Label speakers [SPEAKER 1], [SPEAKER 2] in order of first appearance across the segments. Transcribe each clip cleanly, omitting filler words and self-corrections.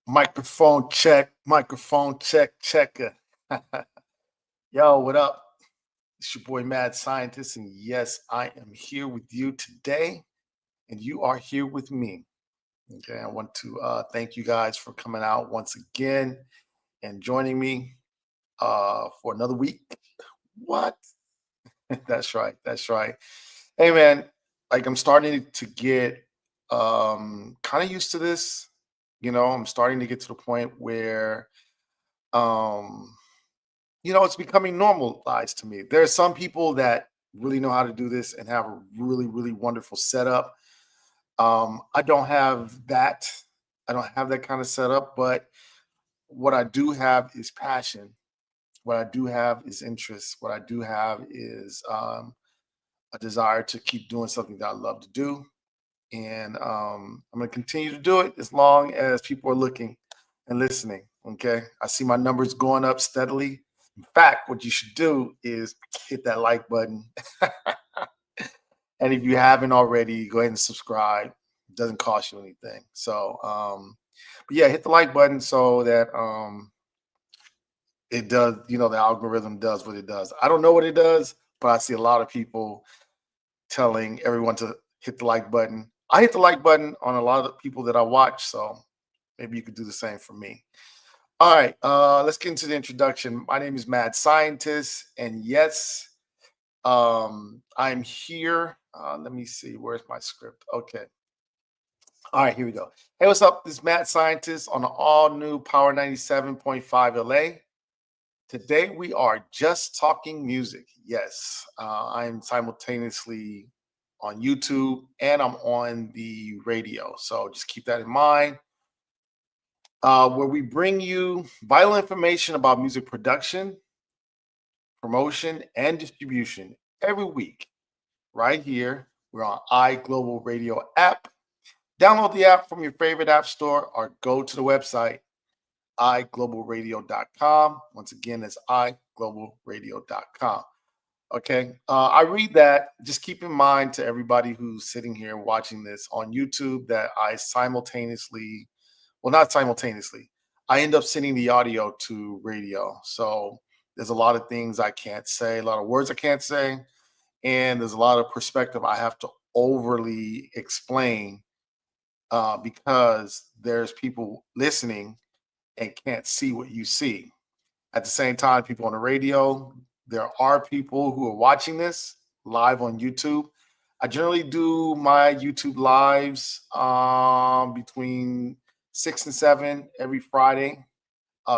[SPEAKER 1] Microphone check, checker. Yo, what up? It's your boy Mad Scientist, and yes, I am here with you today, and you are here with me. Okay, I want to thank you guys for coming out once again and joining me for another week. What? That's right. That's right. Hey, man, like I'm starting to get kind of used to this. I'm starting to get to the point where um it's becoming normalized to me. There are some people that really know how to do this and have a really, really wonderful setup. I don't have that. I don't have that kind of setup, but what I do have is passion. What I do have is interest. What I do have is a desire to keep doing something that I love to do. And I'm going to continue to do it as long as people are looking and listening. Okay. I see my numbers going up steadily. In fact, what you should do is hit that like button. And if you haven't already, go ahead and subscribe. It doesn't cost you anything. But yeah, hit the like button so that it does, the algorithm does what it does. I don't know what it does, but I see a lot of people telling everyone to hit the like button. I hit the like button on a lot of the people that I watch, so maybe you could do the same for me. All right, let's get into the introduction. My name is Mad Scientist, and yes, I'm here. Let me see, where's my script? Okay. All right, here we go. Hey, what's up? This is Mad Scientist on the all new Power 97.5 LA. Today we are just talking music. Yes, I'm simultaneously on YouTube and I'm on the radio. So just keep that in mind. Where we bring you vital information about music production, promotion, and distribution every week. Right here, we're on iGlobal Radio app. Download the app from your favorite app store or go to the website iglobalradio.com. Once again, that's iglobalradio.com. Okay. I read that. Just keep in mind to everybody who's sitting here watching this on YouTube that I simultaneously, well, not simultaneously, I end up sending the audio to radio. So there's a lot of things I can't say, a lot of words I can't say, and there's a lot of perspective I have to overly explain because there's people listening and can't see what you see. At the same time, people on the radio, there are people who are watching this live on YouTube. I generally do my YouTube lives between 6 and 7 every Friday,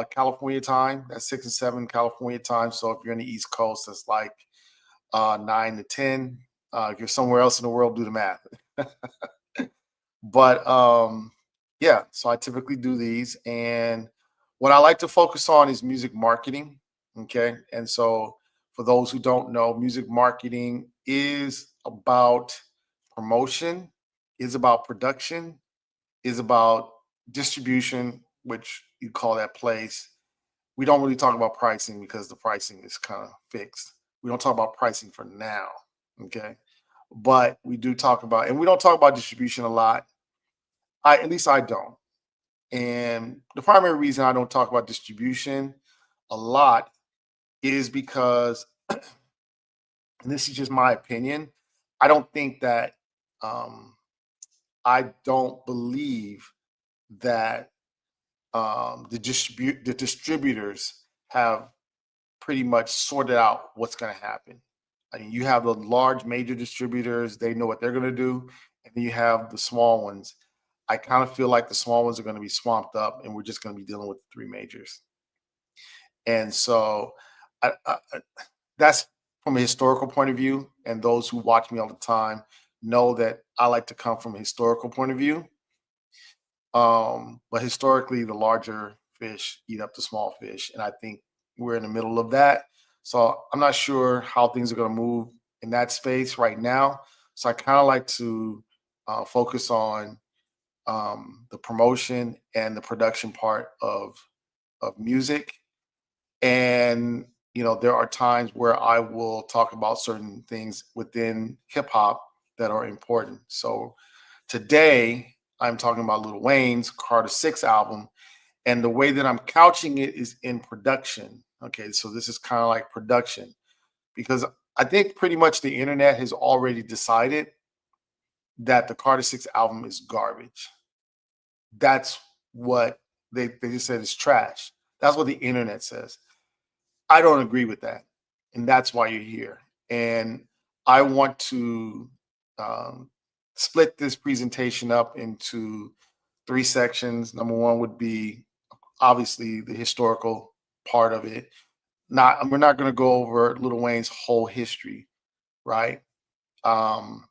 [SPEAKER 1] California time. That's 6 and 7 California time. So if you're in the East Coast, that's like 9 to 10. If you're somewhere else in the world, do the math. But yeah, so I typically do these. And what I like to focus on is music marketing. Okay. And so for those who don't know, music marketing is about promotion, is about production, is about distribution, which you call that place. We don't really talk about pricing because the pricing is kind of fixed. We don't talk about pricing for now. Okay. But we do talk about, and we don't talk about distribution a lot. At least I don't. And the primary reason I don't talk about distribution a lot is because, and this is just my opinion, I don't think that, um, I don't believe that the distributors have pretty much sorted out what's going to happen. I mean, you have the large major distributors; they know what they're going to do, and then you have the small ones. I kind of feel like the small ones are going to be swamped up, and we're just going to be dealing with the three majors. And so, I that's from a historical point of view. And those who watch me all the time know that I like to come from a historical point of view. But historically, the larger fish eat up the small fish, and I think we're in the middle of that. So I'm not sure how things are going to move in that space right now. So I kind of like to focus on the promotion and the production part of music. And there are times where I will talk about certain things within hip hop that are important. So today I'm talking about Lil Wayne's Carter 6 album. And the way that I'm couching it is in production. Okay, so this is kind of like production because I think pretty much the internet has already decided that the Carter Six album is garbage. That's what they just said is trash. That's what the internet says. I don't agree with that, and that's why you're here. And I want to um, split this presentation up into three sections. Number one would be obviously the historical part of it. Not we're not going to go over Lil Wayne's whole history, right? Um,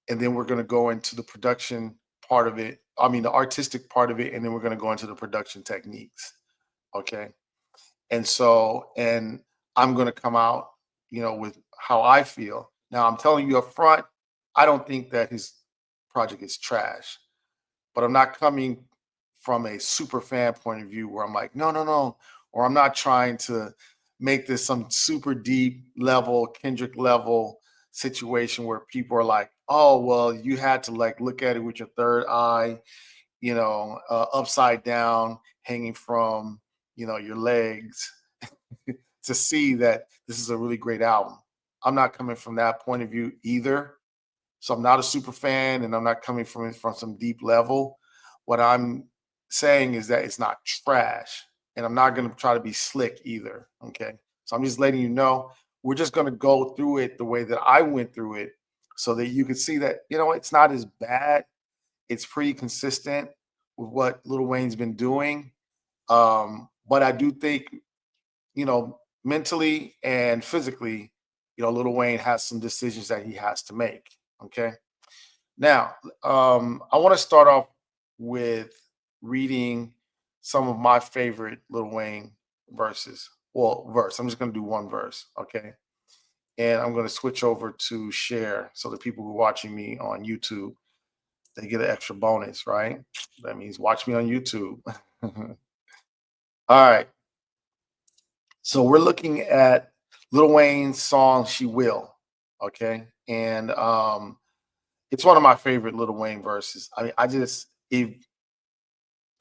[SPEAKER 1] and then we're going to go into the production part of it. I mean, the artistic part of it, and then we're going to go into the production techniques. Okay. And I'm going to come out, with how I feel. Now, I'm telling you up front, I don't think that his project is trash, but I'm not coming from a super fan point of view where I'm like, no, no, no, or I'm not trying to make this some super deep level, Kendrick level situation where people are like, oh, well, you had to like look at it with your third eye, upside down, hanging from, your legs to see that this is a really great album. I'm not coming from that point of view either. So I'm not a super fan and I'm not coming from it from some deep level. What I'm saying is that it's not trash and I'm not going to try to be slick either. Okay. So I'm just letting you know we're just going to go through it the way that I went through it so that you can see that, it's not as bad. It's pretty consistent with what Lil Wayne's been doing. But I do think, mentally and physically, Lil Wayne has some decisions that he has to make. Okay. Now, I want to start off with reading some of my favorite Lil Wayne verses. Well, verse. I'm just going to do one verse. Okay. And I'm going to switch over to share so the people who are watching me on YouTube, they get an extra bonus, right? That means watch me on YouTube. All right. So we're looking at Lil Wayne's song "She Will," okay, and it's one of my favorite Lil Wayne verses. I mean, if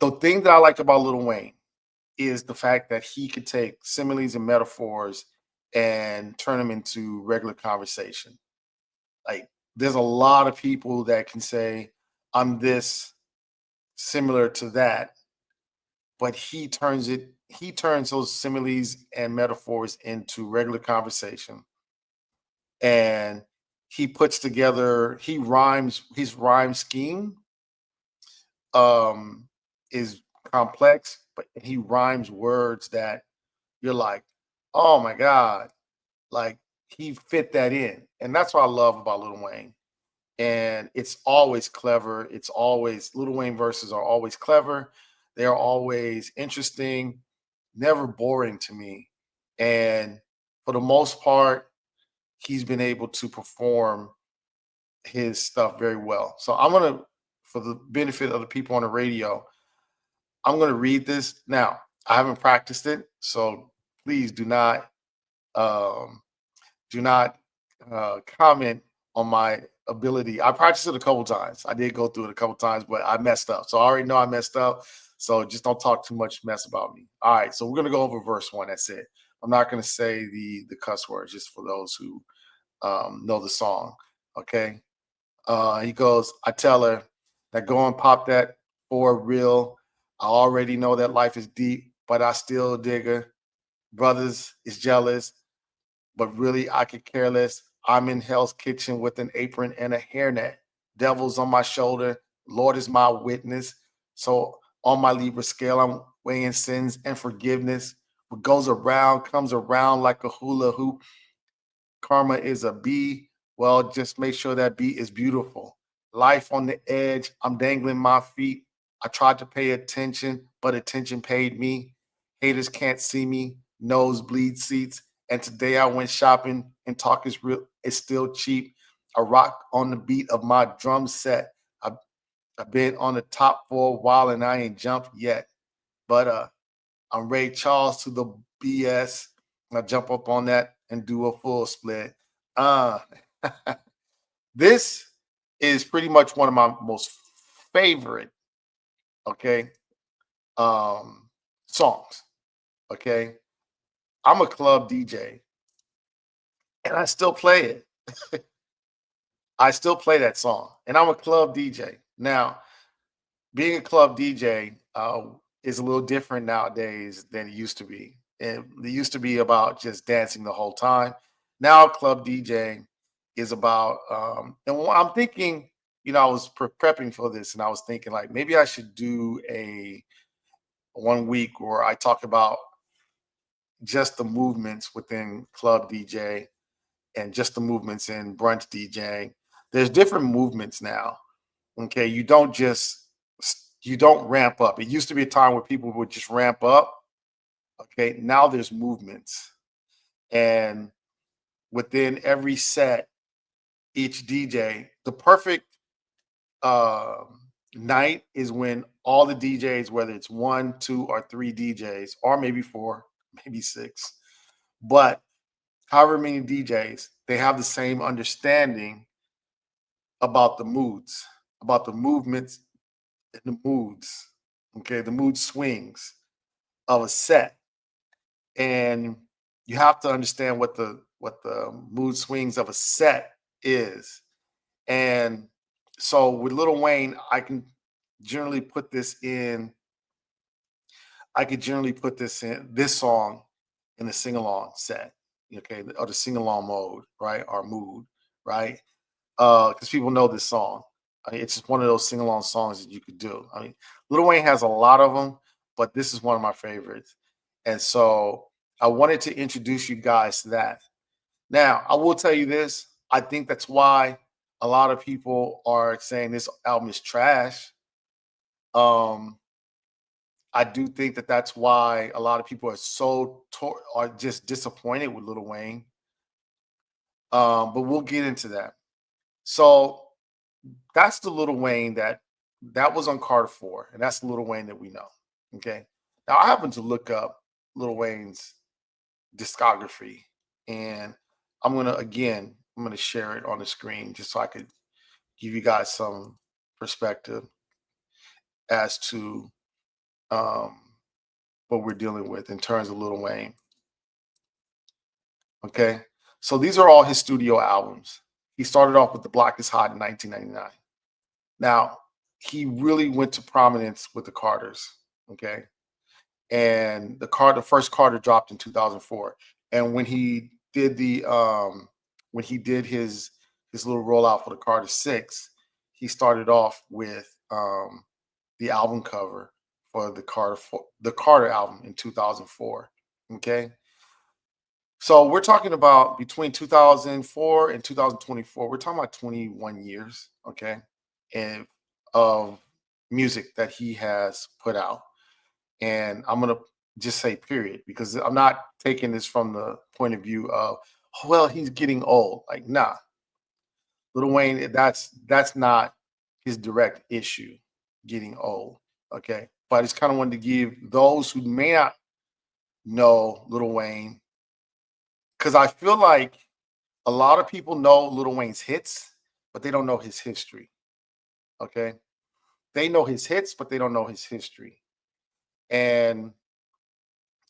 [SPEAKER 1] the thing that I like about Lil Wayne is the fact that he could take similes and metaphors and turn them into regular conversation. Like, there's a lot of people that can say, "I'm this similar to that," but he turns those similes and metaphors into regular conversation, and he puts together he rhymes his rhyme scheme um is complex, but he rhymes words that you're like, oh my god, like he fit that in. And that's what I love about Lil Wayne. And it's always clever. It's always Lil Wayne verses are always clever. They're always interesting, never boring to me. And for the most part, he's been able to perform his stuff very well. So I'm gonna, for the benefit of the people on the radio, I'm gonna read this now. I haven't practiced it, so please um, do not comment on my ability. I practiced it a couple times. I did go through it a couple times, but I messed up. So I already know I messed up. So just don't talk too much mess about me. All right, so we're gonna go over verse one. That's it. I'm not gonna say the cuss words, just for those who know the song. Okay. He goes, I tell her that go and pop that for real. I already know that life is deep, but I still dig her. Brothers is jealous, but really I could care less. I'm in Hell's Kitchen with an apron and a hairnet. Devil's on my shoulder. Lord is my witness. So on my Libra scale, I'm weighing sins and forgiveness. What goes around comes around like a hula hoop. Karma is a bee. Well, just make sure that bee is beautiful. Life on the edge. I'm dangling my feet. I tried to pay attention, but attention paid me. Haters can't see me. Nosebleed seats. And today I went shopping and talk is real. It's still cheap. A rock on the beat of my drum set. I, I've been on the top for a while and I ain't jumped yet. But I'm Ray Charles to the BS. I jump up on that and do a full split. Uh, this is pretty much one of my most favorite, okay, um, songs. Okay, I'm a club DJ, and I still play it. I still play that song, and I'm a club DJ. Now, being a club DJ is a little different nowadays than it used to be. And it used to be about just dancing the whole time. Now, club DJing is about, I'm thinking, I was prepping for this, and I was thinking like maybe I should do a 1 week where I talk about just the movements within club DJ and just the movements in brunch DJing. There's different movements now. Okay, you don't ramp up. It used to be a time where people would just ramp up. Okay, now there's movements, and within every set, each DJ, the perfect night is when all the DJs, whether it's one, two, or three DJs, or maybe four, maybe six, but however many DJs, they have the same understanding about the moods, about the movements and the moods. Okay, the mood swings of a set, and you have to understand what the mood swings of a set is. And so with Little Wayne, generally put this in. I could generally put this song in the sing along set, okay, or the sing along mode, right, or mood, right? Because people know this song. I mean, it's just one of those sing along songs that you could do. I mean, Lil Wayne has a lot of them, but this is one of my favorites. And so I wanted to introduce you guys to that. Now, I will tell you this. I think that's why a lot of people are saying this album is trash. Um, I do think that that's why a lot of people are just disappointed with Lil Wayne. But we'll get into that. So that's the Little Wayne that was on Carter 4, and that's the Little Wayne that we know. Okay. Now I happen to look up Little Wayne's discography, and I'm gonna share it on the screen just so I could give you guys some perspective as to um, what we're dealing with in terms of Little Wayne. Okay. So these are all his studio albums. He started off with The Block is Hot in 1999. Now, he really went to prominence with the Carters, okay? And the first Carter dropped in 2004. And when he did his little rollout for the Carter 6, he started off with the album cover for the Carter album in 2004, okay? So we're talking about between 2004 and 2024. We're talking about 21 years, okay, and of music that he has put out. And I'm gonna just say period because I'm not taking this from the point of view of, oh, well, he's getting old. Like, nah, Little Wayne, that's not his direct issue, getting old. Okay, but I just kind of wanted to give those who may not know Little Wayne because I feel like a lot of people know Lil Wayne's hits, but they don't know his history. Okay. They know his hits, but they don't know his history. And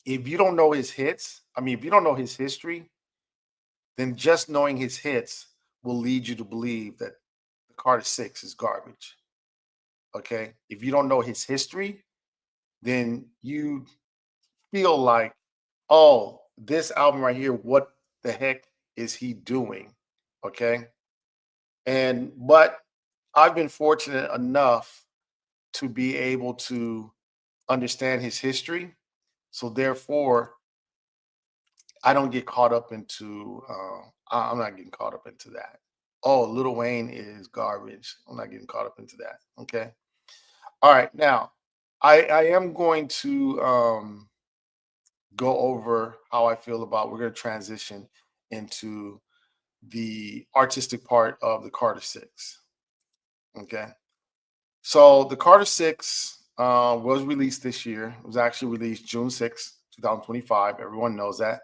[SPEAKER 1] if you don't know his hits, I mean, if you don't know his history, then just knowing his hits will lead you to believe that the Carter 6 is garbage. Okay. If you don't know his history, then you feel like, oh, this album right here, what the heck is he doing? Okay. But I've been fortunate enough to be able to understand his history. So therefore, I don't get caught up into. I'm not getting caught up into that. Oh, Little Wayne is garbage. I'm not getting caught up into that. Okay. All right. Now, I am going to go over how I feel about. We're going to transition into the artistic part of the Carter 6. Okay. So the Carter 6 was released this year. It was actually released June 6th, 2025. Everyone knows that.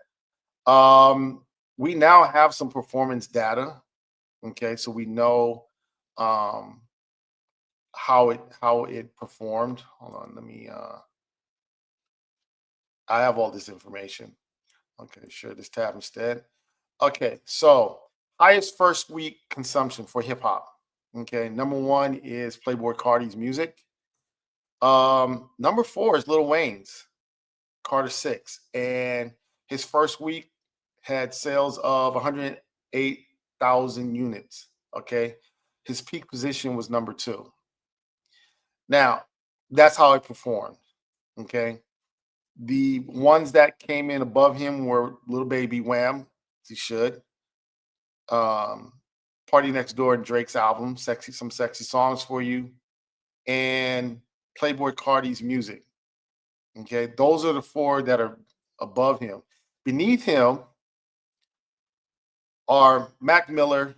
[SPEAKER 1] We now have some performance data. Okay, so we know um, how it performed. Hold on, let me. I have all this information. Okay, share this tab instead. Okay, so highest first week consumption for hip hop. Okay, number one is Playboy Cardi's music. Number four is Lil Wayne's Carter Six, and his first week had sales of 108,000 units. Okay, his peak position was number two. Now, that's how it performed. Okay, the ones that came in above him were Little Baby Wham, he should. Um, Party Next Door and Drake's album, some sexy songs for you, and Playboy Cardi's music. Okay, those are the four that are above him. Beneath him are Mac Miller,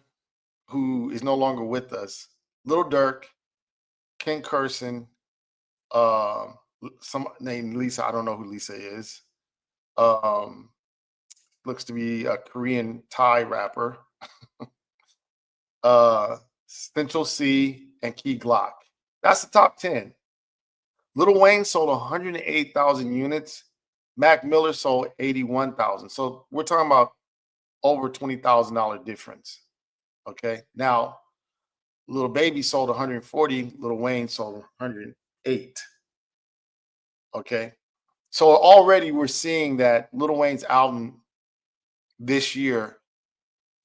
[SPEAKER 1] who is no longer with us, Little Dirk, Ken Curson, some named Lisa. I don't know who Lisa is. Um, Looks to be a Korean Thai rapper. Central C and Key Glock. That's the top 10. Lil Wayne sold 108,000 units. Mac Miller sold 81,000. So we're talking about over $20,000 difference. Okay. Now, Little Baby sold 140. Lil Wayne sold 108. Okay. So already we're seeing that Lil Wayne's album this year,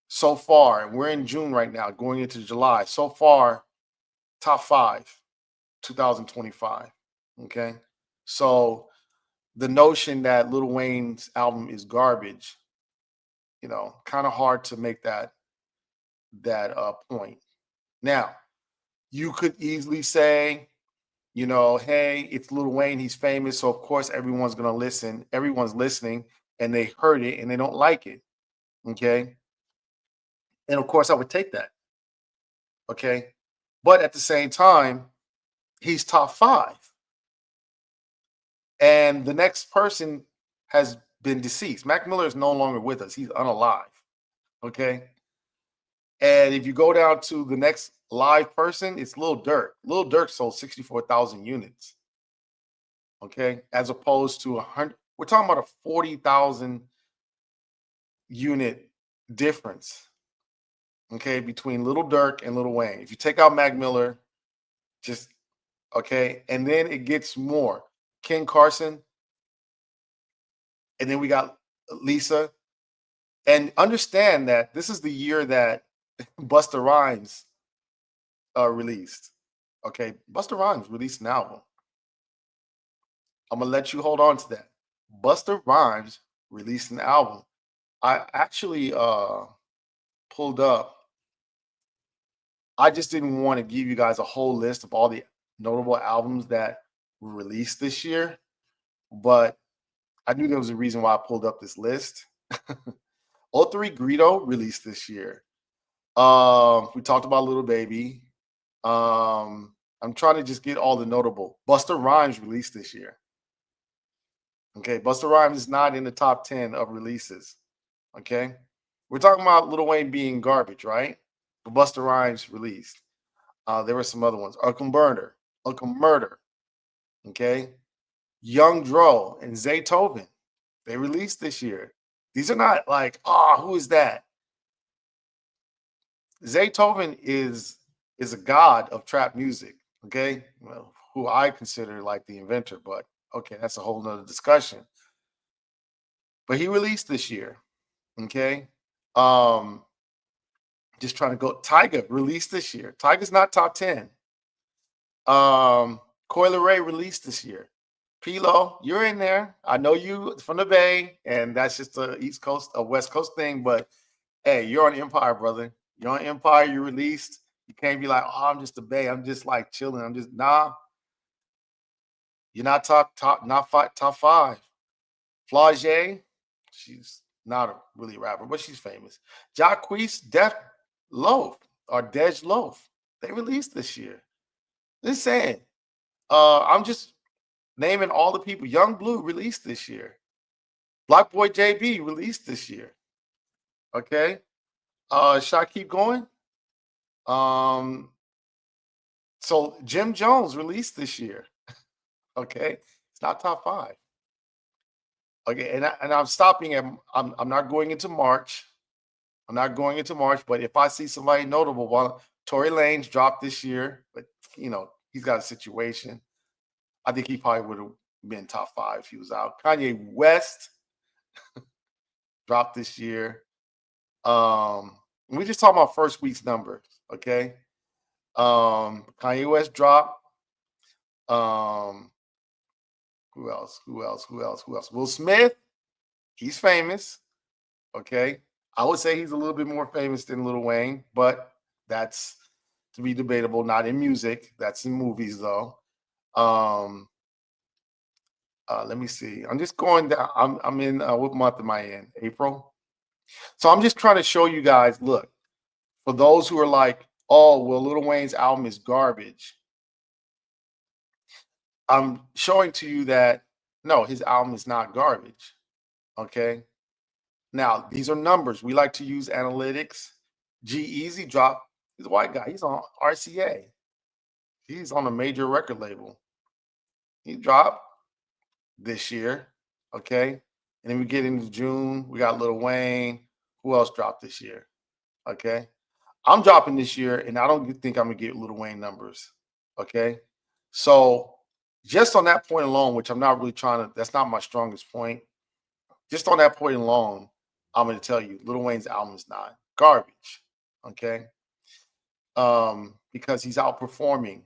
[SPEAKER 1] so far, and we're in June right now, going into July. So far, top five, 2025. Okay. So the notion that Lil Wayne's album is garbage, kind of hard to make that point. Now, you could easily say, hey, it's Lil Wayne, he's famous, so of course everyone's gonna listen. Everyone's listening, and they heard it and they don't like it. Okay. And of course, I would take that. Okay. But at the same time, he's top five. And the next person has been deceased. Mac Miller is no longer with us. He's unalive. Okay. And if you go down to the next live person, it's Lil Durk. Lil Durk sold 64,000 units. Okay. As opposed to 100. We're talking about a 40,000 unit difference. Okay. Between Lil Durk and Lil Wayne. If you take out Mac Miller, just okay. And then it gets more. Ken Carson. And then we got Lisa. And understand that this is the year that Busta Rhymes released. Okay, Busta Rhymes released an album. I'm gonna let you hold on to that. Busta Rhymes released an album. I actually pulled up. I just didn't want to give you guys a whole list of all the notable albums that were released this year, but I knew there was a reason why I pulled up this list. O3 Greedo released this year. We talked about Little Baby. I'm trying to just get all the notable. Busta Rhymes released this year. Okay, Busta Rhymes is not in the top 10 of releases. Okay, we're talking about Lil Wayne being garbage, right? But Busta Rhymes released. There were some other ones. Uncle Murder. Okay, Young Dro and Zaytoven. They released this year. These are not like, who is that? Zaytoven is a god of trap music. Okay, well, who I consider like the inventor, but okay, that's a whole nother discussion. But he released this year. Okay. Um, just trying to go. Tyga released this year. Tyga's not top 10. Coil Ray released this year. Pilo, you're in there. I know you from the Bay, and that's just a East Coast, a West Coast thing. But hey, you're on Empire, brother. You're on Empire. You released. You can't be like, I'm just a Bay. I'm just like chilling. I'm just nah. You're not top five. Flaugier, she's not really a rapper, but she's famous. Jacquees, Def Loaf or Dej Loaf, they released this year. Just saying. I'm just naming all the people. Young Blue released this year. Black Boy JB released this year. Okay. Should I keep going? Um, so Jim Jones released this year. Okay. It's not top five. Okay, and I'm stopping at I'm not going into March. I'm not going into March, but if I see somebody notable, well, Tory Lanez dropped this year, but he's got a situation. I think he probably would have been top five if he was out. Kanye West dropped this year. We just talking about first week's numbers, okay? Kanye West dropped. Um, who else? Who else? Who else? Who else? Will Smith, he's famous. Okay. I would say he's a little bit more famous than Lil Wayne, but that's to be debatable, not in music. That's in movies though. Um, let me see. I'm just going down. I'm in what month am I in? April. So I'm just trying to show you guys, look, for those who are like, oh, well, Lil Wayne's album is garbage. I'm showing to you that no, his album is not garbage. Okay. Now, these are numbers. We like to use analytics. G Easy dropped. He's a white guy. He's on RCA. He's on a major record label. He dropped this year. Okay. And then we get into June. We got Lil Wayne. Who else dropped this year? Okay. I'm dropping this year, and I don't think I'm gonna get Lil Wayne numbers. Okay. So just on that point alone, which I'm not really trying to, that's not my strongest point. Just on that point alone, I'm going to tell you, Lil Wayne's album is not garbage. Okay. Because he's outperforming.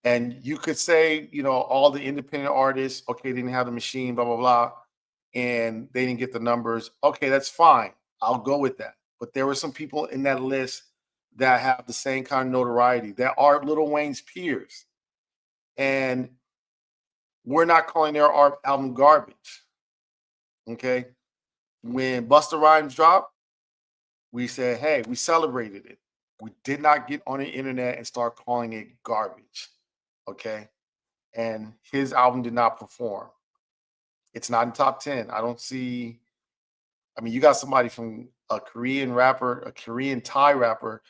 [SPEAKER 1] And you could say, all the independent artists, okay, they didn't have the machine, blah, blah, blah, and they didn't get the numbers. Okay, that's fine. I'll go with that. But there were some people in that list that have the same kind of notoriety that are Lil Wayne's peers. And we're not calling their album garbage. Okay. When Busta Rhymes dropped, we said, hey, we celebrated it. We did not get on the internet and start calling it garbage. Okay. And his album did not perform. It's not in top 10. I don't see, I mean, you got somebody from a Korean rapper, a Korean Thai rapper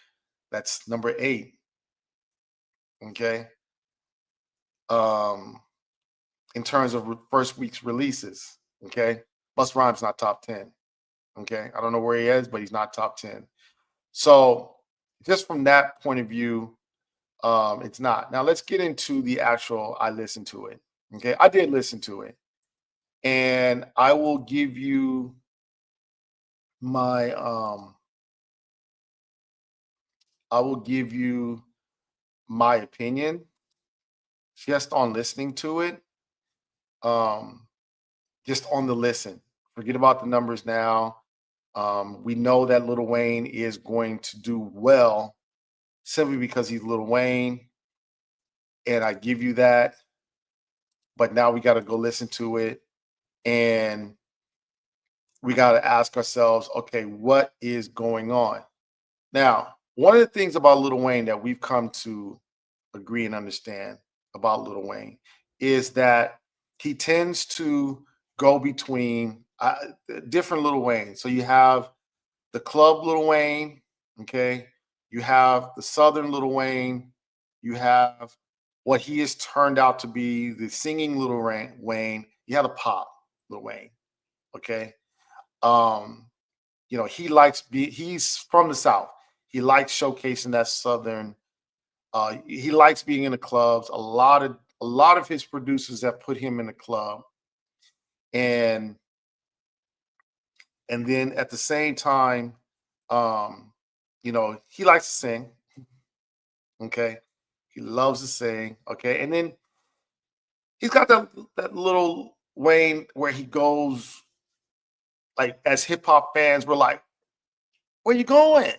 [SPEAKER 1] that's number 8. Okay. Um, in terms of first week's releases. Okay. Busta Rhymes not top 10. Okay. I don't know where he is, but he's not top 10. So just from that point of view, it's not. Now let's get into the actual. I listened to it. Okay, I did listen to it, and I will give you my. I will give you my opinion just on listening to it. Um, just on the listen. Forget about the numbers now. We know that Lil Wayne is going to do well simply because he's Lil Wayne, and I give you that. But now we got to go listen to it, and we got to ask ourselves, okay, what is going on? Now, one of the things about Lil Wayne that we've come to agree and understand about Lil Wayne is that he tends to go between different Lil Wayne. So you have the club Lil Wayne, okay? You have the Southern Lil Wayne. You have what he has turned out to be the singing Lil Wayne. You have the pop Lil Wayne, okay? Um, he's from the South. He likes showcasing that Southern. He likes being in the clubs. A lot of his producers have put him in the club, and then at the same time, um, he likes to sing. Okay, he loves to sing. Okay, and then he's got that little Wayne where he goes like as hip hop fans, we're like, where you going?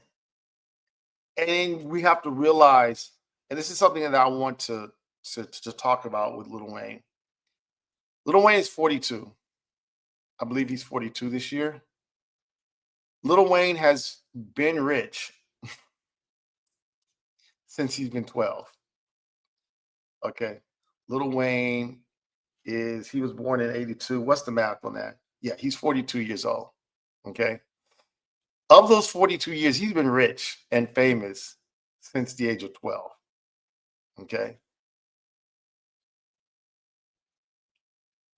[SPEAKER 1] And then we have to realize, and this is something that I want to talk about with Lil Wayne. Lil Wayne is 42. I believe he's 42 this year. Lil Wayne has been rich since he's been 12. Okay. Lil Wayne he was born in 82. What's the math on that? Yeah, he's 42 years old. Okay. Of those 42 years, he's been rich and famous since the age of 12. Okay.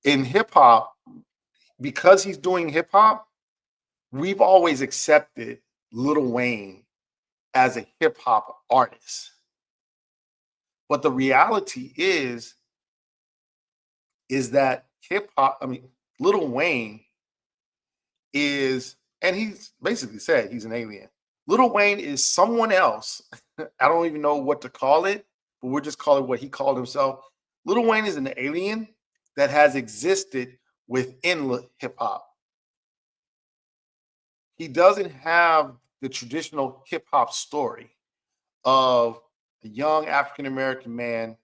[SPEAKER 1] In hip hop, because he's doing hip hop, we've always accepted Lil Wayne as a hip hop artist. But the reality is that hip hop, I mean, Lil Wayne is, and he's basically said he's an alien. Lil Wayne is someone else. I don't even know what to call it, but we'll just call it what he called himself. Lil Wayne is an alien that has existed within hip hop. He doesn't have the traditional hip hop story of a young African American man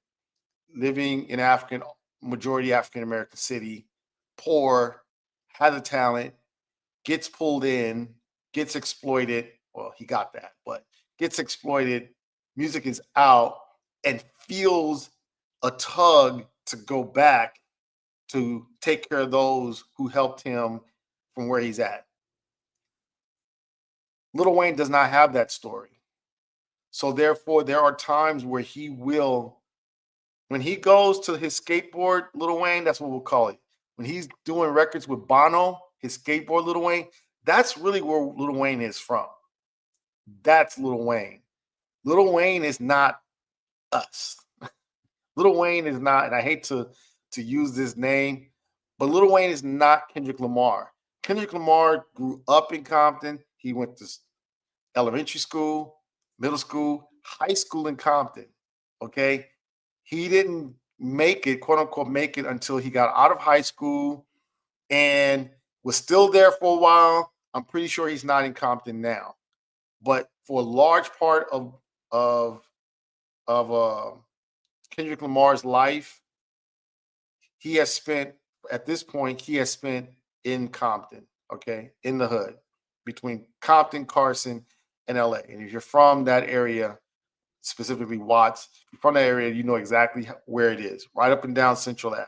[SPEAKER 1] living in African majority African American city, poor, has a talent, gets pulled in, gets exploited. Well, he got that, but gets exploited. Music is out and feels a tug to go back to take care of those who helped him from where he's at. Lil Wayne does not have that story. So therefore, there are times where he will, when he goes to his skateboard, Lil Wayne, that's what we'll call it. When he's doing records with Bono, his skateboard Lil Wayne, that's really where Lil Wayne is from. That's Lil Wayne. Lil Wayne is not us. Lil Wayne is not, and I hate to use this name, but Lil Wayne is not Kendrick Lamar. Kendrick Lamar grew up in Compton. He went to elementary school, middle school, high school in Compton. Okay. He didn't make it, quote unquote, make it until he got out of high school and was still there for a while. I'm pretty sure he's not in Compton now. But for a large part of of Kendrick Lamar's life, he has spent at this point, he has spent in Compton, okay, in the hood, between Compton, Carson, and LA. And if you're from that area, specifically Watts, if you're from that area, you know exactly where it is, right up and down Central Ave.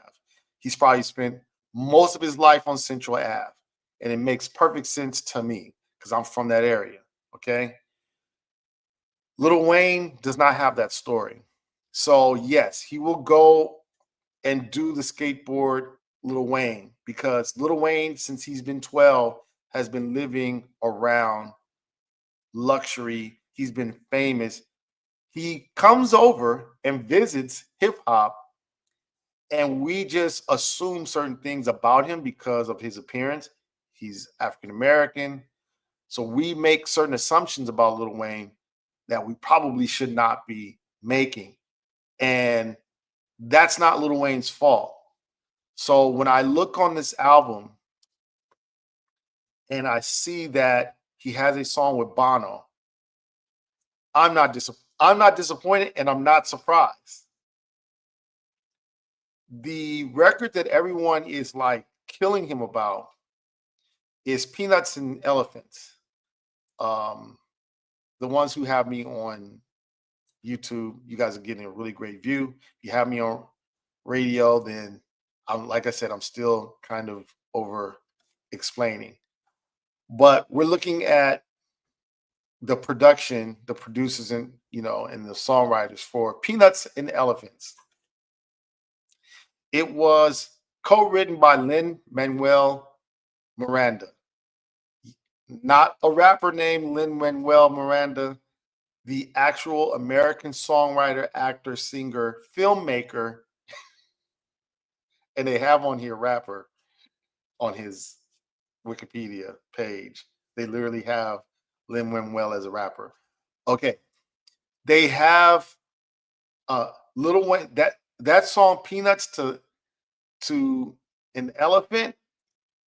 [SPEAKER 1] He's probably spent most of his life on Central Ave. And it makes perfect sense to me because I'm from that area. Okay. Lil Wayne does not have that story. So, yes, he will go and do the skateboard Lil Wayne because Lil Wayne, since he's been 12, has been living around luxury. He's been famous. He comes over and visits hip hop, and we just assume certain things about him because of his appearance. He's African American. So we make certain assumptions about Lil Wayne that we probably should not be making. And that's not Lil Wayne's fault. So when I look on this album and I see that he has a song with Bono, I'm not disappointed and I'm not surprised. The record that everyone is like killing him about is Peanuts and Elephants. Um, the ones who have me on YouTube, you guys are getting a really great view. If you have me on radio, then I'm like I said, I'm still kind of over explaining. But we're looking at the production, the producers and and the songwriters for Peanuts and Elephants. It was co-written by Lin Manuel Miranda, not a rapper named Lin Manuel Miranda, the actual American songwriter, actor, singer, filmmaker, and they have on here rapper on his Wikipedia page. They literally have Lin Manuel as a rapper. Okay, they have Little Wayne. That song "Peanuts to an Elephant"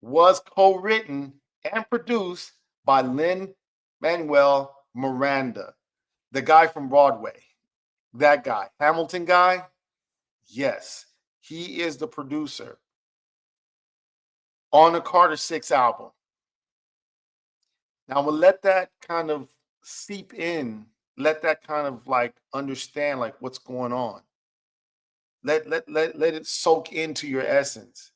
[SPEAKER 1] was co-written and produced by Lin Manuel Miranda, the guy from Broadway. That guy, Hamilton guy. Yes, he is the producer on the Carter Six album. Now I'm gonna let that kind of seep in, let that kind of like understand like what's going on. Let it soak into your essence.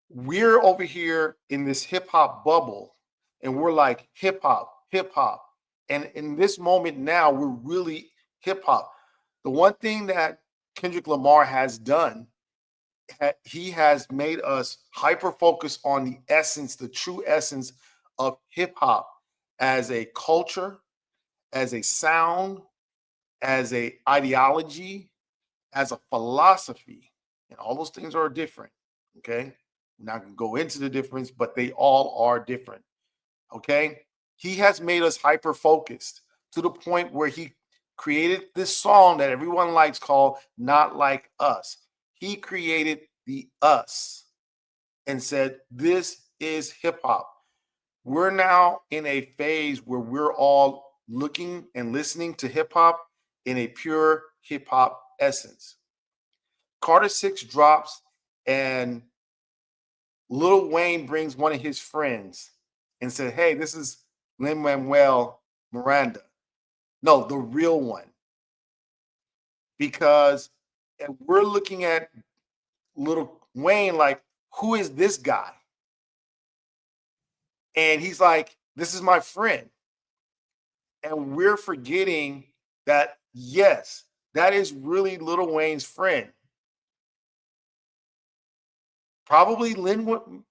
[SPEAKER 1] We're over here in this hip hop bubble, and we're like hip hop, hip hop. And in this moment now, we're really hip hop. The one thing that Kendrick Lamar has done he has made us hyper focus on the essence, the true essence of hip hop as a culture, as a sound, as a ideology, as a philosophy. And all those things are different. Okay. We're not going to go into the difference, but they all are different. Okay. He has made us hyper focused to the point where he created this song that everyone likes called Not Like Us. He created the us and said, this is hip hop. We're now in a phase where we're all looking and listening to hip hop in a pure hip hop essence. Carter 6 drops, and Lil Wayne brings one of his friends and said, hey, this is Lin Manuel Miranda. No, the real one. Because we're looking at Lil Wayne like, who is this guy? And he's like, this is my friend. And we're forgetting that, yes, that is really Lil Wayne's friend. Probably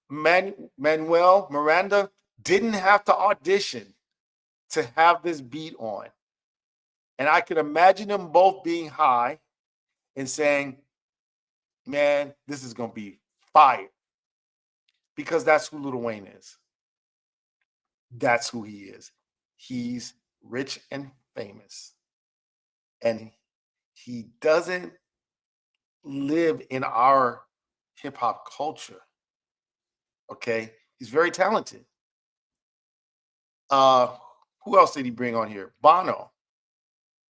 [SPEAKER 1] Manuel Miranda didn't have to audition to have this beat on. And I could imagine them both being high and saying, man, this is going to be fire. Because that's who Lil Wayne is. That's who he is. He's rich and famous. And he doesn't live in our hip hop culture. Okay. He's very talented. Uh, who else did he bring on here? Bono.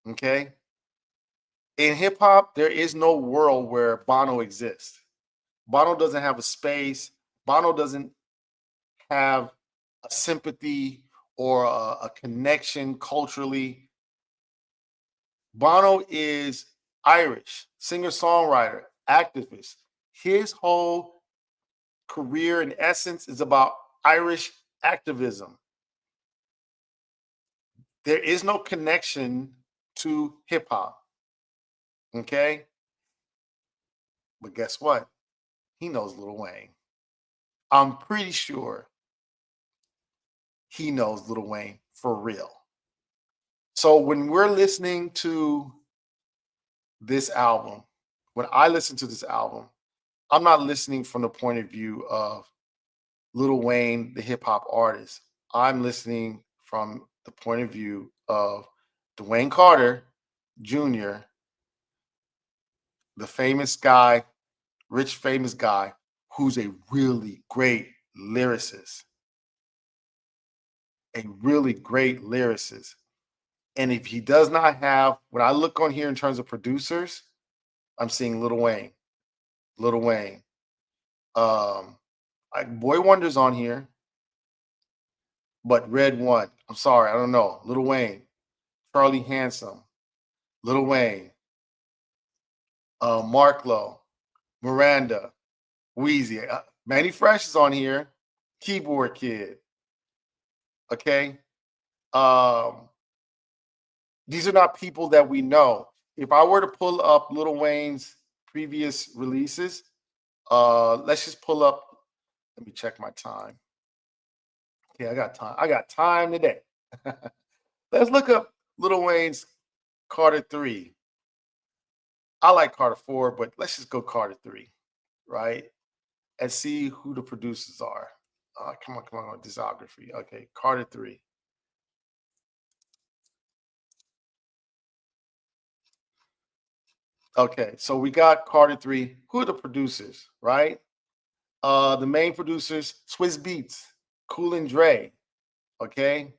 [SPEAKER 1] Okay. In hip hop, there is no world where Bono exists. Bono doesn't have a space. Bono doesn't have a sympathy or a connection culturally. Bono is Irish, singer-songwriter, activist. His whole career in essence is about Irish activism. There is no connection to hip hop. Okay. But guess what? He knows Lil Wayne. I'm pretty sure he knows Lil Wayne for real. So when we're listening to this album, when I listen to this album, I'm not listening from the point of view of Lil Wayne, the hip hop artist. I'm listening from the point of view of Dwayne Carter Jr., the famous guy, rich, famous guy, who's a really great lyricist. A really great lyricist. And if he does not have, when I look on here in terms of producers, I'm seeing Lil Wayne. Lil Wayne. Boy Wonder's on here, but Red One. I'm sorry, I don't know. Lil Wayne, Charlie Handsome, Lil Wayne, Mark Lowe, Miranda, Wheezy. Manny Fresh is on here. Keyboard Kid. Okay. These are not people that we know. If I were to pull up Lil Wayne's previous releases, let's just pull up. Let me check my time. Okay, I got time. I got time today. Let's look up Lil Wayne's Carter 3. I like Carter 4, but let's just go Carter 3, right? And see who the producers are. Come on, discography. Okay, Carter 3. Okay, so we got Carter 3. Who are the producers, right? The main producers, Swiss Beats, Cool and Dre, okay?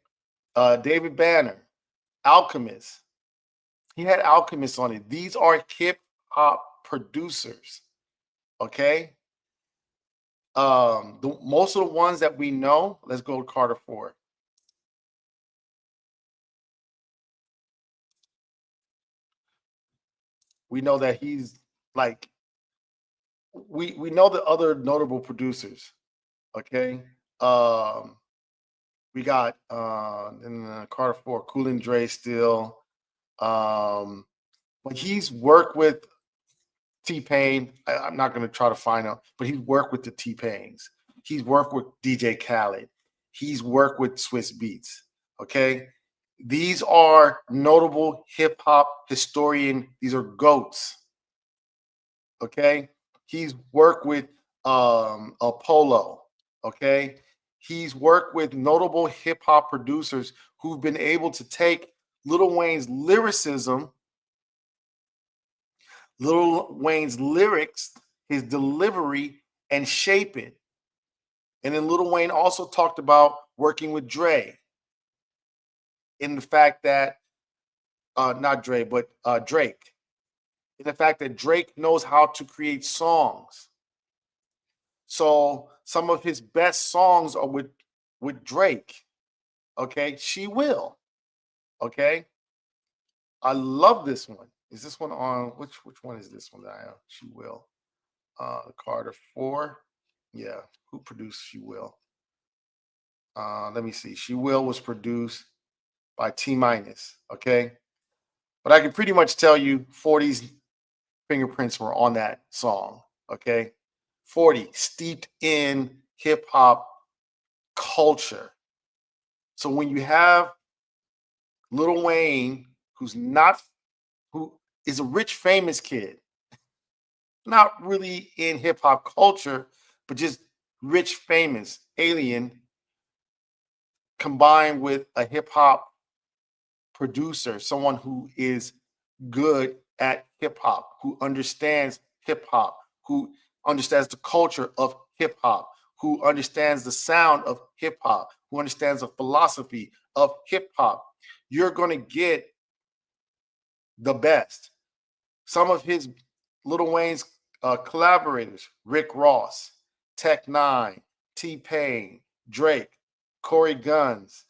[SPEAKER 1] David Banner, Alchemist. He had Alchemist on it. These are hip hop producers, okay? Most of the ones that we know, let's go to Carter 4. We know that he's like, we know the other notable producers, okay? Um, we got in Carter 4, Cool and Dre still. But he's worked with T-Pain. I'm not going to try to find out, but he's worked with the T-Pains. He's worked with DJ Khaled. He's worked with Swiss Beats. Okay. These are notable hip hop historian. These are goats. Okay. He's worked with Apollo. Okay. He's worked with notable hip hop producers who've been able to take Lil Wayne's lyricism, Lil Wayne's lyrics, his delivery, and shape it. And then Lil Wayne also talked about working with Dre in the fact that, not Dre, but Drake, in the fact that Drake knows how to create songs. So some of his best songs are with Drake. Okay, She Will. Okay, I love this one. Is this one on which one is this one that I have? She Will. Carter 4. Yeah, who produced She Will? Let me see. She Will was produced by T Minus. Okay, but I can pretty much tell you 40's fingerprints were on that song. Okay, 40 steeped in hip hop culture. So when you have Lil Wayne, who is a rich, famous kid, not really in hip hop culture, but just rich, famous, alien, combined with a hip hop producer, someone who is good at hip hop, who understands hip hop, who understands the culture of hip hop, who understands the sound of hip hop, who understands the philosophy of hip hop, you're going to get the best. Some of his Lil Wayne's collaborators, Rick Ross, Tech Nine, T Pain, Drake, Corey Guns,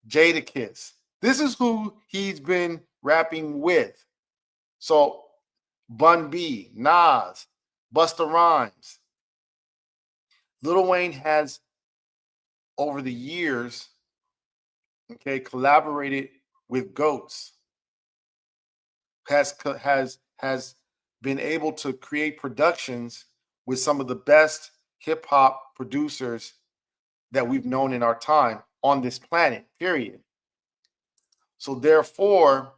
[SPEAKER 1] Jadakiss. This is who he's been rapping with. So Bun B, Nas, Busta Rhymes. Lil Wayne has over the years, okay, collaborated with goats. Has been able to create productions with some of the best hip hop producers that we've known in our time on this planet. Period. So therefore,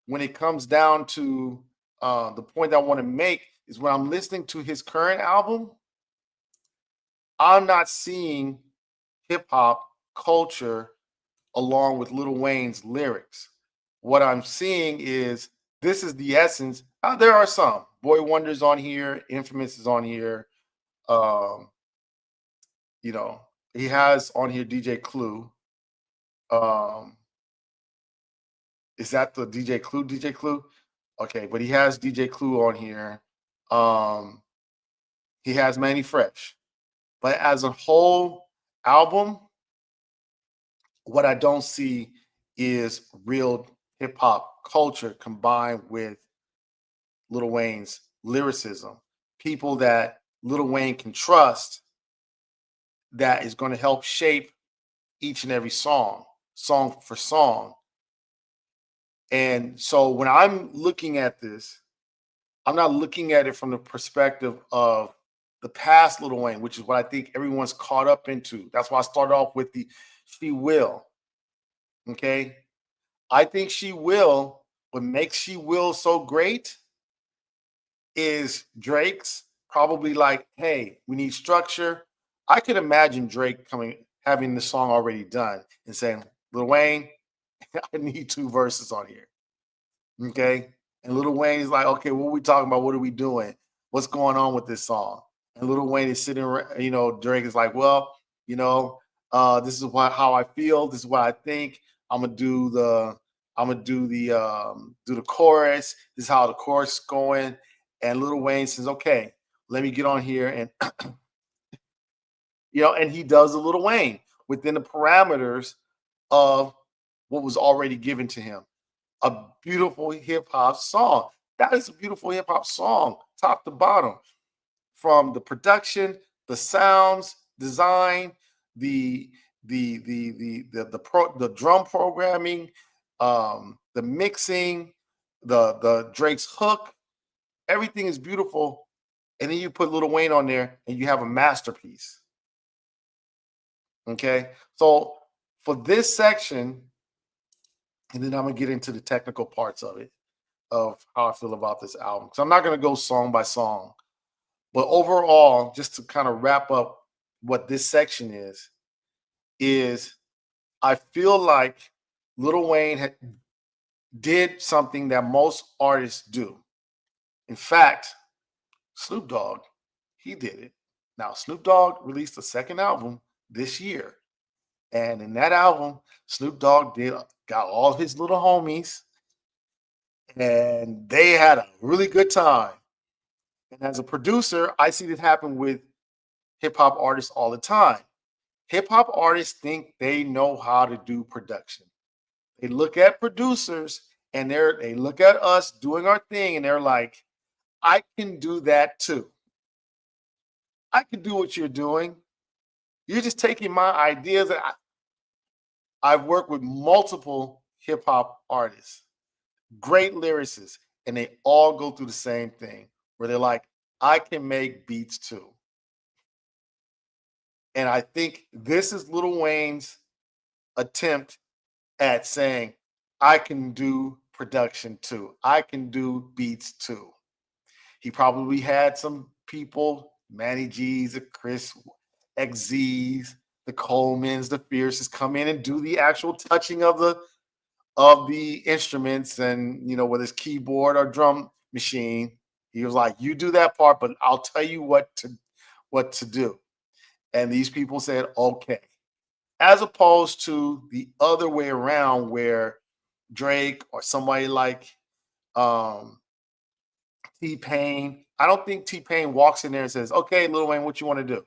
[SPEAKER 1] when it comes down to the point I want to make is when I'm listening to his current album, I'm not seeing hip hop culture along with Lil Wayne's lyrics. What I'm seeing is this is the essence. There are some Boy Wonders on here, Infamous is on here. Um, you know, he has on here DJ Clue. Um, is that the DJ Clue? DJ Clue? Okay, but he has DJ Clue on here. Um, he has Manny Fresh. But as a whole album, what I don't see is real hip hop culture combined with Lil Wayne's lyricism. People that Lil Wayne can trust that is going to help shape each and every song, song for song. And so when I'm looking at this, I'm not looking at it from the perspective of the past Lil Wayne, which is what I think everyone's caught up into. That's why I started off with the She Will. Okay. I think She Will, what makes She Will so great is Drake's probably like, hey, we need structure. I could imagine Drake having the song already done and saying, Lil Wayne, I need 2 verses on here. Okay. And Lil Wayne is like, okay, what are we talking about? What are we doing? What's going on with this song? And Lil Wayne is sitting, Drake is like, well, this is how I feel. This is what I think. I'm gonna do the chorus. This is how the chorus is going. And Lil Wayne says, okay, let me get on here and and he does a Lil Wayne within the parameters of what was already given to him. A beautiful hip hop song. That is a beautiful hip hop song, top to bottom, from the production, the sounds, design, the drum programming, the mixing, the Drake's hook. everything is beautiful, and then you put Lil Wayne on there, and you have a masterpiece. Okay, so for this section, and then I'm gonna get into the technical parts of it, of how I feel about this album. Because I'm not gonna go song by song, but overall, just to kind of wrap up what this section is I feel like Lil Wayne did something that most artists do. In fact, Snoop Dogg, he did it. Now, Snoop Dogg released a second album this year. And in that album, Snoop Dogg got all of his little homies, and they had a really good time. And as a producer, I see this happen with hip hop artists all the time. Hip hop artists think they know how to do production. They look at producers and they look at us doing our thing, and they're like, I can do that too. I can do what you're doing. You're just taking my ideas. I've worked with multiple hip hop artists, great lyricists, and they all go through the same thing where they're like, I can make beats too. And I think this is Lil Wayne's attempt at saying, I can do production too. I can do beats too. He probably had some people, Manny G's, the Chris XZ's, the Colemans, the Fierces come in and do the actual touching of the instruments, and whether it's keyboard or drum machine. He was like, you do that part, but I'll tell you what to do. And these people said, okay. As opposed to the other way around where Drake or somebody like um T-Pain, I don't think T-Pain walks in there and says, okay, Lil Wayne, what you want to do?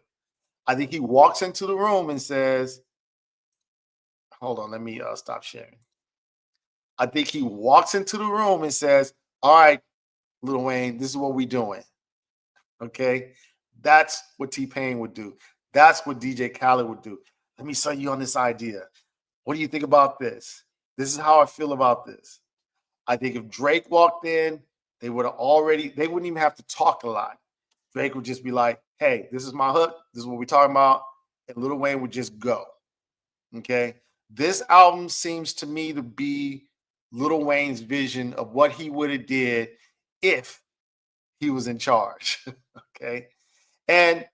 [SPEAKER 1] I think he walks into the room and says, hold on, let me stop sharing. I think he walks into the room and says, all right, Lil Wayne, this is what we doing. Okay. That's what T-Pain would do. That's what DJ Khaled would do. Let me sell you on this idea. What do you think about this? This is how I feel about this. I think if Drake walked in, they wouldn't even have to talk a lot. Drake would just be like, hey, this is my hook. This is what we're talking about. And Lil Wayne would just go. Okay. This album seems to me to be Lil Wayne's vision of what he would have did if he was in charge. Okay. And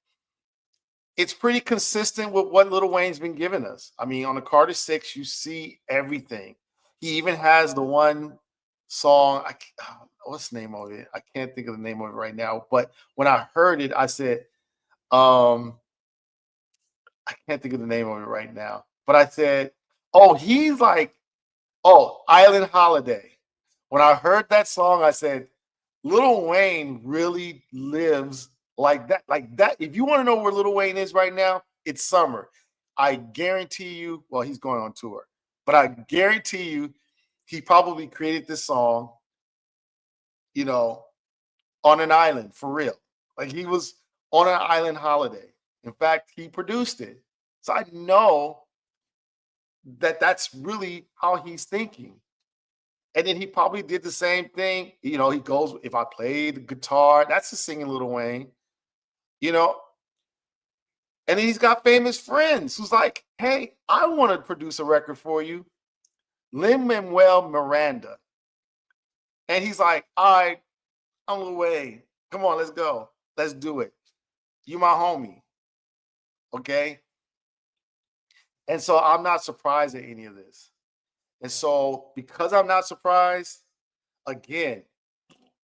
[SPEAKER 1] it's pretty consistent with what Lil Wayne's been giving us. I mean, on the Carter 6, you see everything. He even has the one song, what's the name of it? I can't think of the name of it right now. But when I heard it, I said, I can't think of the name of it right now. But I said, oh, he's like, oh, Island Holiday. When I heard that song, I said, Lil Wayne really lives like that. Like that. If you want to know where Lil Wayne is right now, it's summer. I guarantee you, well, he's going on tour, but I guarantee you he probably created this song, on an island for real. Like he was on an island holiday. In fact, he produced it. So I know that that's really how he's thinking. And then he probably did the same thing. He goes, if I play the guitar, that's the singing Lil Wayne, you know. And then he's got famous friends who's like, hey, I want to produce a record for you. Lin-Manuel Miranda. And he's like, all right, I'm Lil Wayne. Come on, let's go. Let's do it. You my homie. Okay. And so I'm not surprised at any of this. And so because I'm not surprised, again,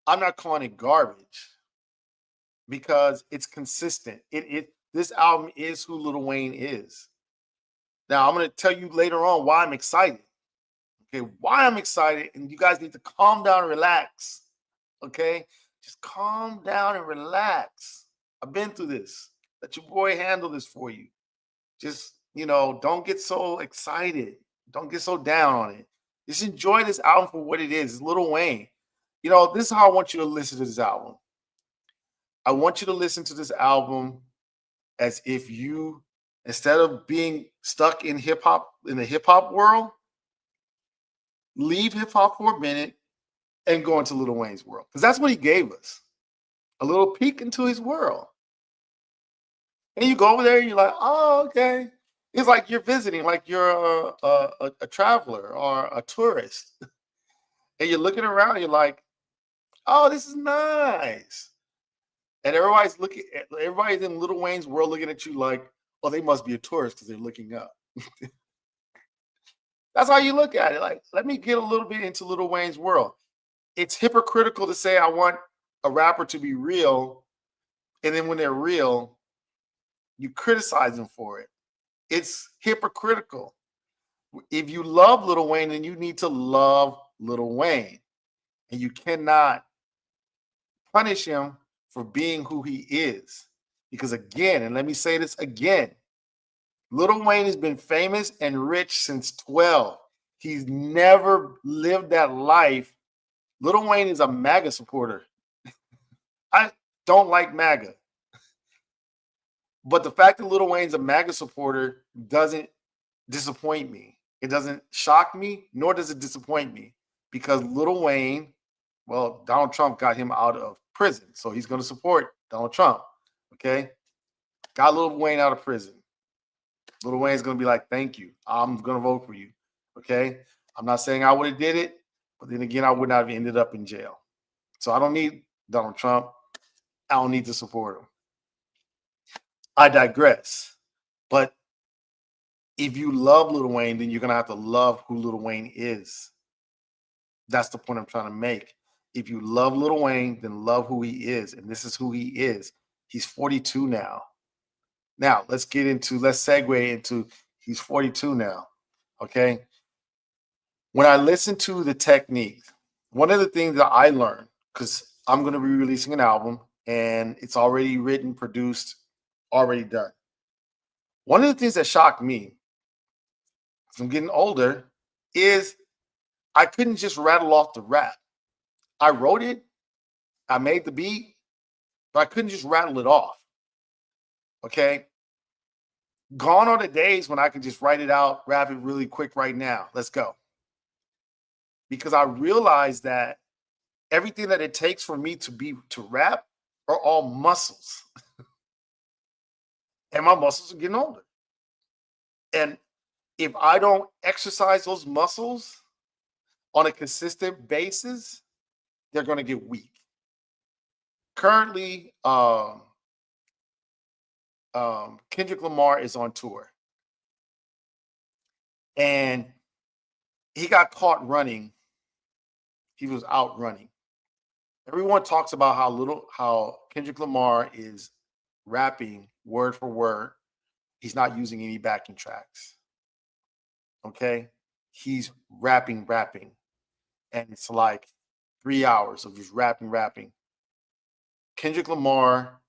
[SPEAKER 1] I'm not calling it garbage because it's consistent. This album is who Lil Wayne is. Now I'm going to tell you later on why I'm excited. Okay, why I'm excited, and you guys need to calm down and relax. Okay, just calm down and relax. I've been through this. Let your boy handle this for you. Just don't get so excited. Don't get so down on it. Just enjoy this album for what it is. It's Lil Wayne. This is how I want you to listen to this album. I want you to listen to this album as if you, instead of being stuck in the hip hop world, leave hip hop for a minute and go into Lil Wayne's world. Because that's what he gave us. a little peek into his world. And you go over there and you're like, oh, okay. It's like you're visiting, like you're a traveler or a tourist. And you're looking around and you're like, oh, this is nice. And everybody's in Little Wayne's world looking at you like, oh, they must be a tourist because they're looking up. That's how you look at it. Like, let me get a little bit into Little Wayne's world. It's hypocritical to say I want a rapper to be real, and then when they're real, you criticize them for it. It's hypocritical. If you love Little Wayne, then you need to love Little Wayne. And you cannot punish him for being who he is. Because again, and let me say this again, Little Wayne has been famous and rich since 12. He's never lived that life. Little Wayne is a MAGA supporter. I don't like MAGA. But the fact that Little Wayne's a MAGA supporter doesn't disappoint me. It doesn't shock me, nor does it disappoint me. Because Little Wayne, well, Donald Trump got him out of prison. So he's going to support Donald Trump. Okay. Got Little Wayne out of prison. Little Wayne's going to be like, thank you. I'm going to vote for you. Okay. I'm not saying I would have did it, but then again, I would not have ended up in jail. So I don't need Donald Trump. I don't need to support him. I digress. But if you love Little Wayne, then you're going to have to love who Little Wayne is. That's the point I'm trying to make. If you love Little Wayne, then love who he is. And this is who he is. He's 42 now. Now, let's segue into he's 42 now. Okay. When I listen to the technique, one of the things that I learned, because I'm going to be releasing an album and it's already written, produced, already done. One of the things that shocked me, as I'm getting older, is I couldn't just rattle off the rap. I wrote it, I made the beat, but I couldn't just rattle it off. Okay. Gone are the days when I could just write it out, rap it really quick right now. Let's go. Because I realized that everything that it takes for me to rap are all muscles. And my muscles are getting older. And if I don't exercise those muscles on a consistent basis, they're going to get weak. Currently, Kendrick Lamar is on tour. And he got caught running. He was out running. Everyone talks about how Kendrick Lamar is rapping word for word. He's not using any backing tracks. Okay? He's rapping. And it's like 3 hours of just rapping. Kendrick Lamar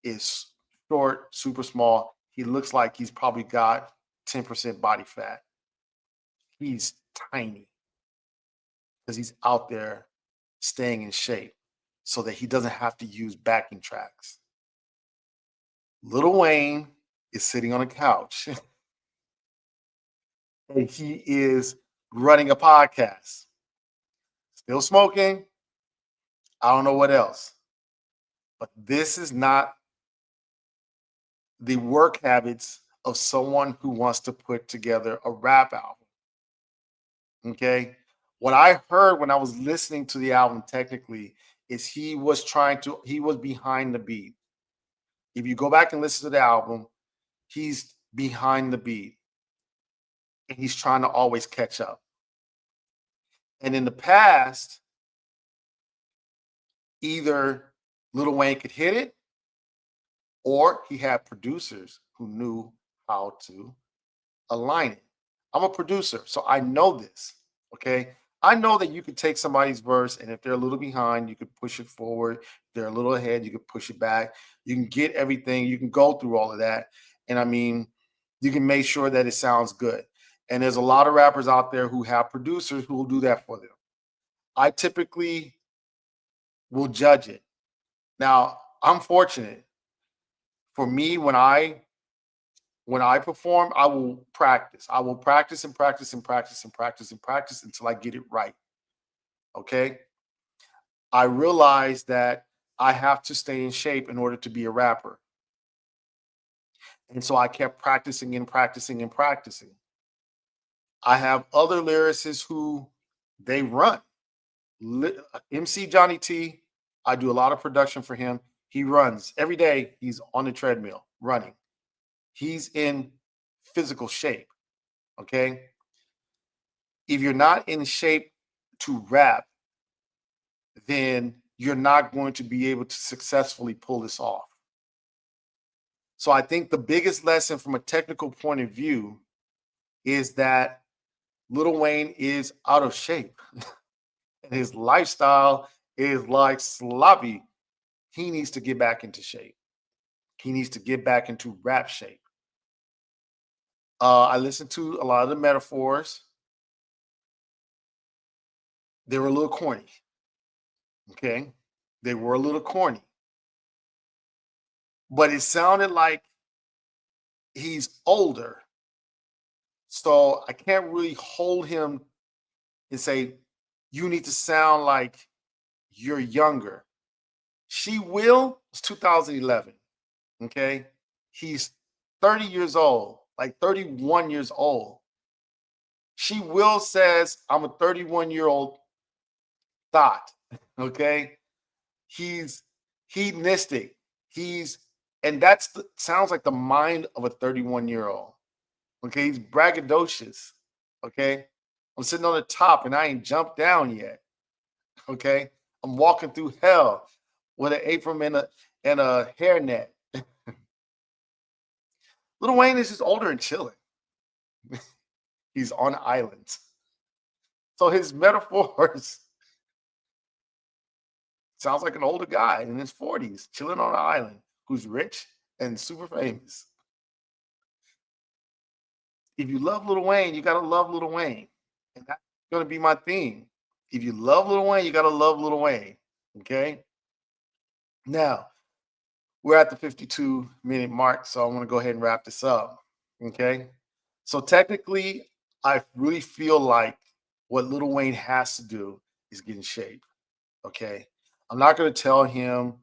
[SPEAKER 1] is short, super small. He looks like he's probably got 10% body fat. He's tiny because he's out there staying in shape so that he doesn't have to use backing tracks. Lil Wayne is sitting on a couch and he is running a podcast, still smoking. I don't know what else, but this is not the work habits of someone who wants to put together a rap album. Okay. What I heard when I was listening to the album technically is he was behind the beat. If you go back and listen to the album, he's behind the beat and he's trying to always catch up. And in the past, either Lil Wayne could hit it or he had producers who knew how to align it. I'm a producer, so I know this. Okay. I know that you could take somebody's verse, and if they're a little behind, you could push it forward. If they're a little ahead, you could push it back. You can get everything, you can go through all of that. And I mean, you can make sure that it sounds good. And there's a lot of rappers out there who have producers who will do that for them. I typically will judge it. Now, I'm fortunate. For me, when I perform, I will practice. I will practice and practice and practice and practice and practice until I get it right. Okay. I realize that I have to stay in shape in order to be a rapper. And so I kept practicing and practicing and practicing. I have other lyricists who they run. MC Johnny T, I do a lot of production for him. He runs every day. He's on the treadmill running. He's in physical shape. Okay. If you're not in shape to rap, then you're not going to be able to successfully pull this off. So I think the biggest lesson from a technical point of view is that Lil Wayne is out of shape and his lifestyle is like sloppy. He needs to get back into shape. He needs to get back into rap shape. I listened to a lot of the metaphors. They were a little corny. Okay. They were a little corny, but it sounded like he's older. So I can't really hold him and say, you need to sound like you're younger. She Will was 2011. Okay. He's 30 years old, like 31 years old. She Will says, I'm a 31-year-old thought. Okay. He's hedonistic. He's, and sounds like the mind of a 31-year-old. Okay. He's braggadocious. Okay. I'm sitting on the top and I ain't jumped down yet. Okay. I'm walking through hell with an apron and a hairnet. Lil Wayne is just older and chilling. He's on islands. So his metaphors sounds like an older guy in his 40s chilling on an island who's rich and super famous. If you love Lil Wayne, you gotta love Lil Wayne. And that's gonna be my theme. If you love Lil Wayne, you gotta love Lil Wayne. Okay. Now we're at the 52-minute mark, so I'm gonna go ahead and wrap this up. Okay. So technically, I really feel like what Lil Wayne has to do is get in shape. Okay. I'm not gonna tell him,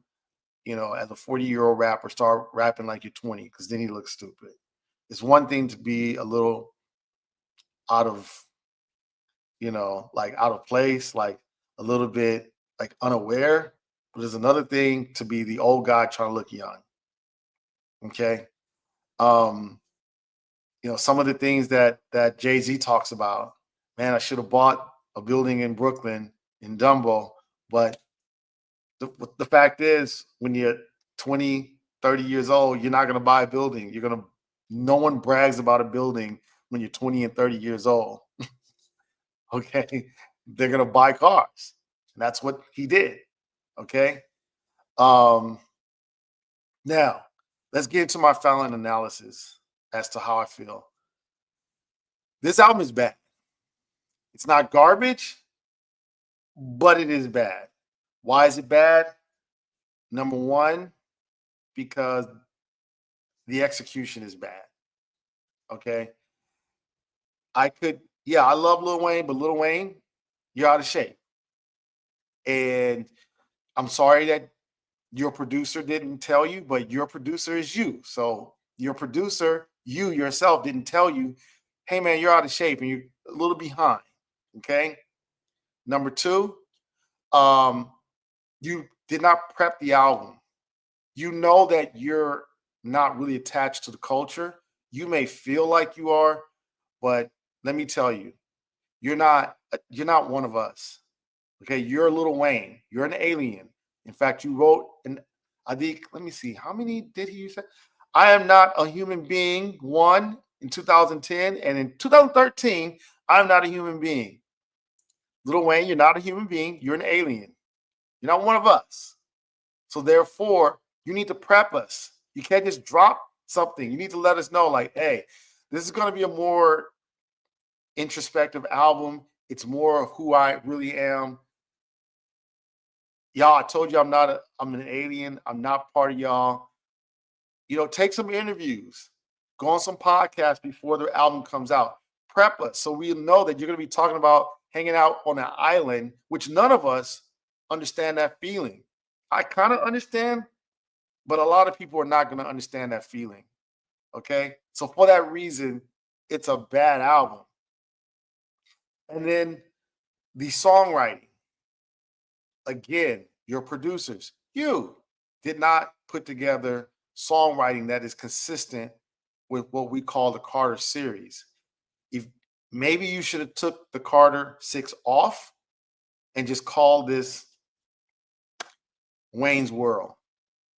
[SPEAKER 1] as a 40-year-old rapper, start rapping like you're 20, because then he looks stupid. It's one thing to be a little out of, like out of place, like a little bit like unaware, but there's another thing to be the old guy trying to look young. Okay. Um, some of the things that Jay-Z talks about, man, I should have bought a building in Brooklyn in Dumbo, but the fact is, when you're 20, 30 years old, you're not going to buy a building. No one brags about a building when you're 20 and 30 years old. Okay. They're going to buy cars. And that's what he did. Okay. Um, Now let's get into my Fallon analysis as to how I feel. This album is bad. It's not garbage, but it is bad. Why is it bad? Number one, because the execution is bad. Okay. I love Lil Wayne, but Lil Wayne, you're out of shape. And I'm sorry that your producer didn't tell you, but your producer is you. So your producer, you yourself, didn't tell you, hey man, you're out of shape and you're a little behind. Okay. Number two, um, you did not prep the album. You know that you're not really attached to the culture. You may feel like you are, but let me tell you, you're not one of us. Okay, you're Little Wayne. You're an alien. In fact, you wrote, and I think, let me see, how many did he say? I am not a human being, one in 2010, and in 2013, I'm not a human being. Little Wayne, you're not a human being. You're an alien. You're not one of us. So therefore, you need to prep us. You can't just drop something. You need to let us know, like, hey, this is going to be a more introspective album. It's more of who I really am. Y'all, I told you I'm an alien. I'm not part of y'all. Take some interviews, go on some podcasts before the album comes out. Prep us so we know that you're going to be talking about hanging out on an island, which none of us understand that feeling. I kind of understand, but a lot of people are not going to understand that feeling. Okay. So for that reason, it's a bad album. And then the songwriting, again, your producers, you did not put together songwriting that is consistent with what we call the Carter series. If maybe you should have took the Carter 6 off and just called this Wayne's World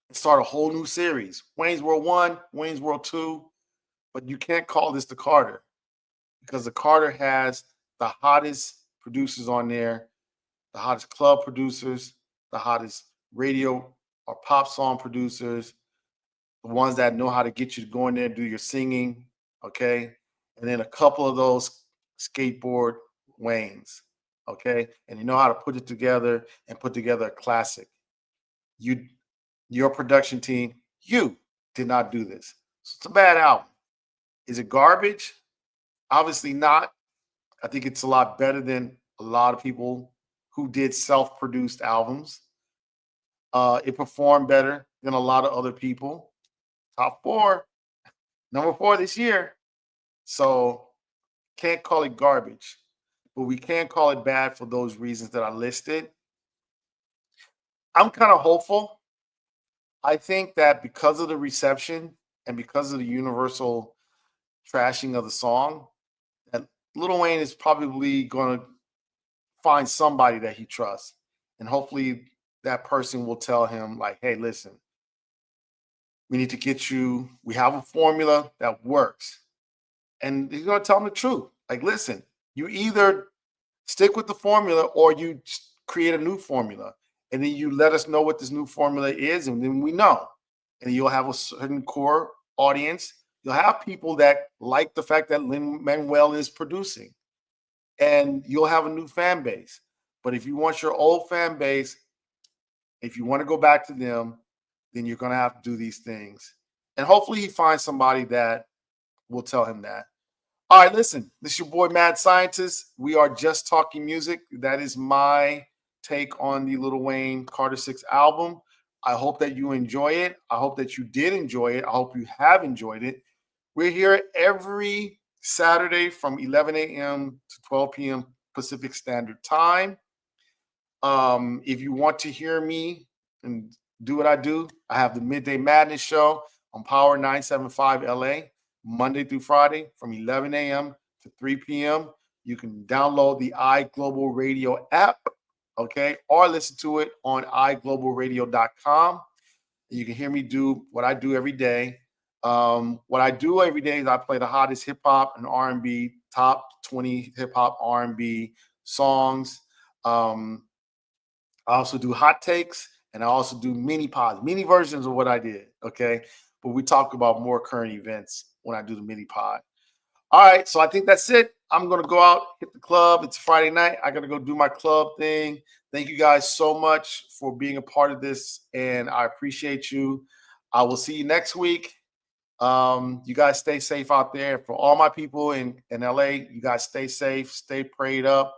[SPEAKER 1] and start a whole new series. Wayne's World 1, Wayne's World 2, but you can't call this the Carter because the Carter has the hottest producers on there, the hottest club producers, the hottest radio or pop song producers, the ones that know how to get you to go in there and do your singing, okay? And then a couple of those skateboard Waynes, okay? And you know how to put it together and put together a classic. You, your production team, you did not do this. So it's a bad album. Is it garbage? Obviously not. I think it's a lot better than a lot of people who did self-produced albums. It performed better than a lot of other people. Top four, number four this year. So can't call it garbage, but we can call it bad for those reasons that I listed. I'm kind of hopeful. I think that because of the reception and because of the universal trashing of the song, that Lil Wayne is probably going to find somebody that he trusts. And hopefully that person will tell him, like, hey, listen, we need to get you, we have a formula that works. And he's going to tell him the truth. Like, listen, you either stick with the formula or you create a new formula. And then you let us know what this new formula is. And then we know. And you'll have a certain core audience. You'll have people that like the fact that Lin Manuel is producing. And you'll have a new fan base. But if you want your old fan base, if you want to go back to them, then you're going to have to do these things. And hopefully he finds somebody that will tell him that. All right, listen, this is your boy Mad Scientist. We are just talking music. That is my take on the Lil Wayne Carter 6 album. I hope that you enjoy it. I hope that you did enjoy it. I hope you have enjoyed it. We're here every Saturday from 11 a.m. to 12 p.m. Pacific Standard Time. If you want to hear me and do what I do, I have the Midday Madness Show on Power 975 LA, Monday through Friday from 11 a.m. to 3 p.m. You can download the iGlobal Radio app, okay, or listen to it on iglobalradio.com. You can hear me do what I do every day. What I do every day is I play the hottest hip hop and R&B, top 20 hip hop R&B songs. I also do hot takes and I also do mini pods, mini versions of what I did. Okay. But we talk about more current events when I do the mini pod. All right. So I think that's it. I'm going to go out, hit the club. It's Friday night. I got to go do my club thing. Thank you guys so much for being a part of this. And I appreciate you. I will see you next week. You guys stay safe out there. For all my people in LA, you guys stay safe, stay prayed up.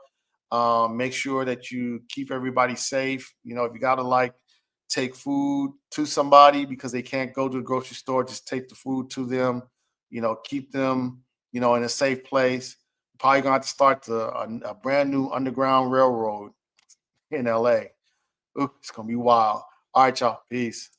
[SPEAKER 1] Make sure that you keep everybody safe. You know, if you gotta like take food to somebody because they can't go to the grocery store, just take the food to them. You know, keep them, you know, in a safe place. Probably gonna have to start a brand new underground railroad in LA. Ooh, it's gonna be wild. All right, y'all. Peace.